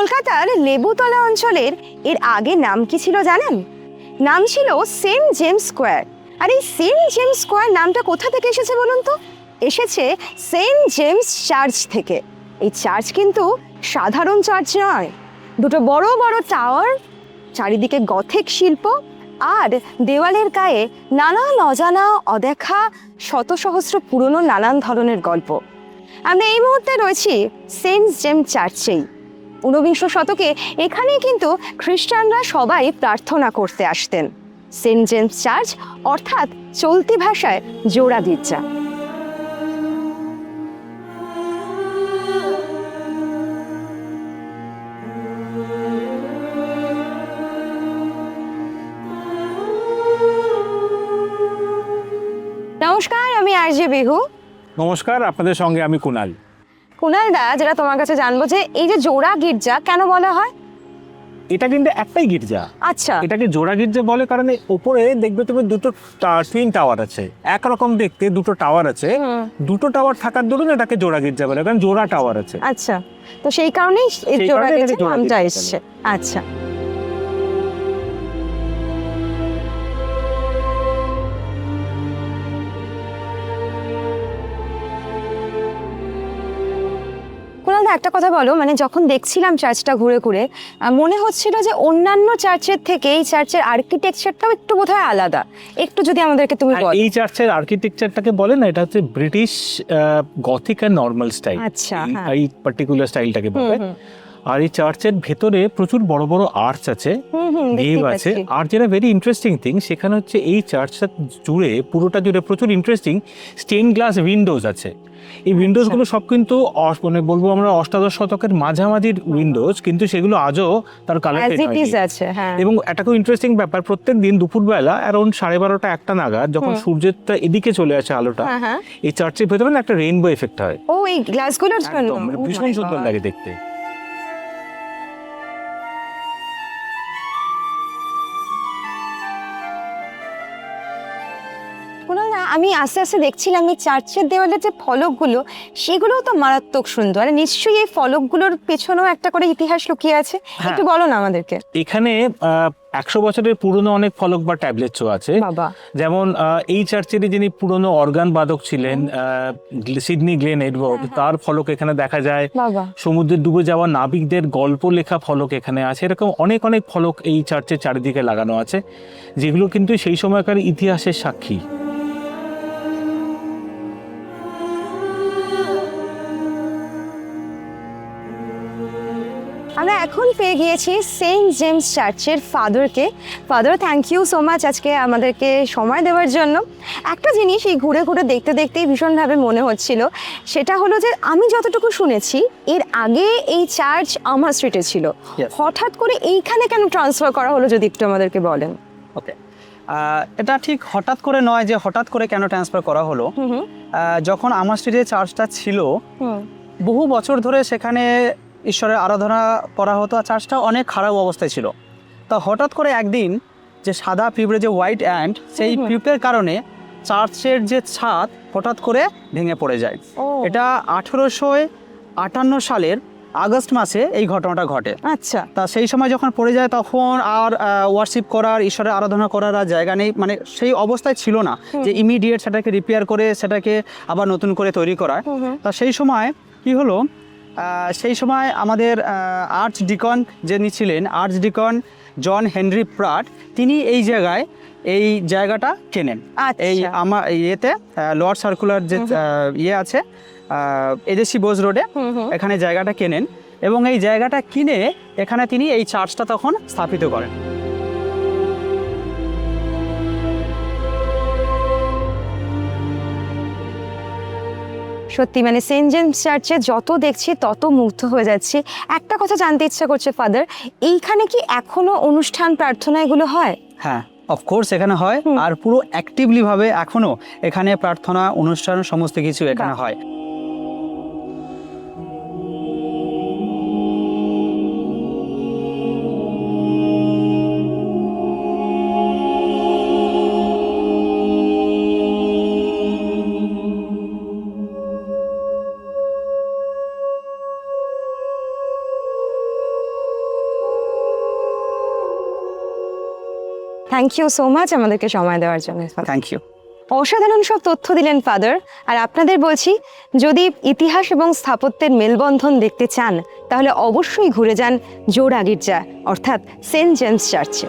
কলকাতার লেবুতলা অঞ্চলের এর আগে নাম কি ছিল জানেন? নাম ছিল সেন্ট জেমস স্কোয়ার। আর এই সেন্ট জেমস স্কোয়ার নামটা কোথা থেকে এসেছে বলুন তো? এসেছে সেন্ট জেমস চার্চ থেকে। এই চার্চ কিন্তু সাধারণ চার্চ নয়, দুটো বড় বড় টাওয়ার, চারিদিকে গথিক শিল্প, আর দেওয়ালের গায়ে নানান অজানা অদেখা শত সহস্র পুরনো নানান ধরনের গল্প। আমরা এই মুহূর্তে রয়েছি সেন্ট জেমস চার্চেই। 19 শতকে এখানেই কিন্তু খ্রিস্টানরা সবাই প্রার্থনা করতে আসতেন। সেন্ট জেমস চার্চ অর্থাৎ চলতি ভাষায় জোড়া গির্জা। নমস্কার, আমি আরজে বিহু। নমস্কার, আপনাদের সঙ্গে আমি কুনাল। কুনাল দা, যেটা তোমার কাছে জানবো যে এই যে জোড়া গির্জা কেন বলা হয়? এটা কিন্তু একটাই গির্জা। আচ্ছা, এটাকে জোড়া গির্জা বলে কারণ ওপরে দেখবে তুমি দুটো টুইন টাওয়ার আছে, একরকম দেখতে দুটো টাওয়ার আছে। দুটো টাওয়ার থাকার দরুন এটাকে জোড়া গির্জা বলে, কারণ জোড়া টাওয়ার আছে। আচ্ছা, তো সেই কারণেই এই সেই জোড়া কারণে গির্জা জোড়া নামটা গির্জা এসছে। আচ্ছা, কুনাল দা, একটা কথা বলো, মানে যখন দেখছিলাম চার্চটা ঘুরে ঘুরে মনে হচ্ছিল যে অন্যান্য চার্চের থেকে এই চার্চের আর্কিটেকচারটাও একটু বোধহয় আলাদা। একটু যদি আমাদেরকে তুমি আর বলো। এই চার্চের আর্কিটেকচারটাকে বলে না, এটা হচ্ছে ব্রিটিশ গথিক আর নর্মাল স্টাইল। আচ্ছা, হ্যাঁ। এই পার্টিকুলার স্টাইলটাকে বলে। আর এই চার্চের ভেতরে প্রচুর বড় বড় আর্চ আছে, গেভ আছে। আর যেটা ভেরি ইন্টারেস্টিং থিং, সেখানে হচ্ছে এই চার্চটা জুড়ে, পুরোটা জুড়ে প্রচুর ইন্টারেস্টিং স্টেইন গ্লাস উইন্ডোজ আছে। এই উইন্ডোজগুলো সব কিন্তু মানে বলবো আমরা অষ্টাদশ শতকের মাঝামাঝির উইন্ডোজ, কিন্তু সেগুলো আজও তার কালার আছে। হ্যাঁ। এবং একটা খুব ইন্টারেস্টিং ব্যাপার, প্রত্যেক দিন দুপুরবেলা অ্যারাউন্ড 12:30 1টা নাগাদ যখন সূর্যটা এদিকে চলে আসে আলোটা, এই চার্চের ভেতরে না একটা রেইনবো এফেক্ট হয়। ও, এই গ্লাসগুলোর জন্য ভীষণ সুন্দর লাগে দেখতে। আমি আস্তে আস্তে দেখছিলাম এই চার্চের দেওয়ালে যে ফলকগুলো, সেগুলোও তো মারাত্মক সুন্দর। আর নিশ্চয়ই এই ফলকগুলোর পেছনেও একটা করে ইতিহাস লুকিয়ে আছে। একটু বলো না আমাদেরকে। এখানে 100 বছরের পুরনো অনেক ফলক বা ট্যাবলেটসও আছে। যেমন এই চার্চেরই যিনি পুরনো অর্গান বাদক ছিলেন, সিডনি গ্লেন এডওয়ার্ড, তার ফলক এখানে দেখা যায়। সমুদ্রে ডুবে যাওয়া নাবিকদের গল্প লেখা ফলক এখানে আছে। এরকম অনেক অনেক ফলক এই চার্চের চারিদিকে লাগানো আছে, যেগুলো কিন্তু সেই সময়কার ইতিহাসের সাক্ষী। আমরা এখন পেয়ে গিয়েছি সেন্ট জেমস চার্চের ফাদারকে। Father, thank you so much আজকে আমাদেরকে সময় দেওয়ার জন্য। একটা জিনিস এই ঘুরে ঘুরে দেখতে দেখতেই ভীষণভাবে মনে হচ্ছিল, সেটা হলো যে আমি যতটুকু শুনেছি এর আগে এই চার্চ আমার স্ট্রিটে ছিল। হঠাৎ করে এইখানে কেন ট্রান্সফার করা হলো, যদি একটু আমাদেরকে বলেন। ওকে, এটা ঠিক হঠাৎ করে নয় যে হঠাৎ করে কেন ট্রান্সফার করা হলো। যখন আমার স্ট্রিটে চার্চটা ছিল, বহু বছর ধরে সেখানে ঈশ্বরের আরাধনা করা হতো, আর চার্চটা অনেক খারাপ অবস্থায় ছিল। তা হঠাৎ করে একদিন যে সাদা পিঁপড়ে, যে হোয়াইট অ্যান্ট, সেই পিঁপড়ের কারণে চার্চের যে ছাদ হঠাৎ করে ভেঙে পড়ে যায়। এটা 1858 সালের আগস্ট মাসে এই ঘটনাটা ঘটে। আচ্ছা, তা সেই সময় যখন পড়ে যায়, তখন আর ওয়ার্শিপ করার, ঈশ্বরের আরাধনা করার আর জায়গা নেই, মানে সেই অবস্থায় ছিল না যে ইমিডিয়েট সেটাকে রিপেয়ার করে সেটাকে আবার নতুন করে তৈরি করায়। তা সেই সময় কি হলো, সেই সময় আমাদের আর্চ ডিকন যিনি ছিলেন, archdeacon John Henry Pratt, তিনি এই জায়গাটা কেনেন। এই আমার ইয়েতে লোয়ার সার্কুলার যে ইয়ে আছে, এজেসি বোস রোডে, এখানে জায়গাটা কেনেন এবং এই জায়গাটা কিনে এখানে তিনি এই চার্চটা তখন স্থাপিত করেন। সত্যি মানে সেন্ট জেমস চার্চে যত দেখছি তত মুগ্ধ হয়ে যাচ্ছি। একটা কথা জানতে ইচ্ছা করছে ফাদার, এইখানে কি এখনো অনুষ্ঠান প্রার্থনা এগুলো হয়? হ্যাঁ, অফকোর্স এখানে হয়, আর পুরো অ্যাক্টিভলি ভাবে এখনো এখানে প্রার্থনা অনুষ্ঠান সমস্ত কিছু এখানে হয়। থ্যাংক ইউ সো মাচ আমাদেরকে সময় দেওয়ার জন্য। Thank you. অসাধারণ সব তথ্য দিলেন ফাদার। আর আপনাদের বলছি, যদি ইতিহাস এবং স্থাপত্যের মেলবন্ধন দেখতে চান তাহলে অবশ্যই ঘুরে যান জোড়া গির্জা অর্থাৎ সেন্ট জেমস চার্চে।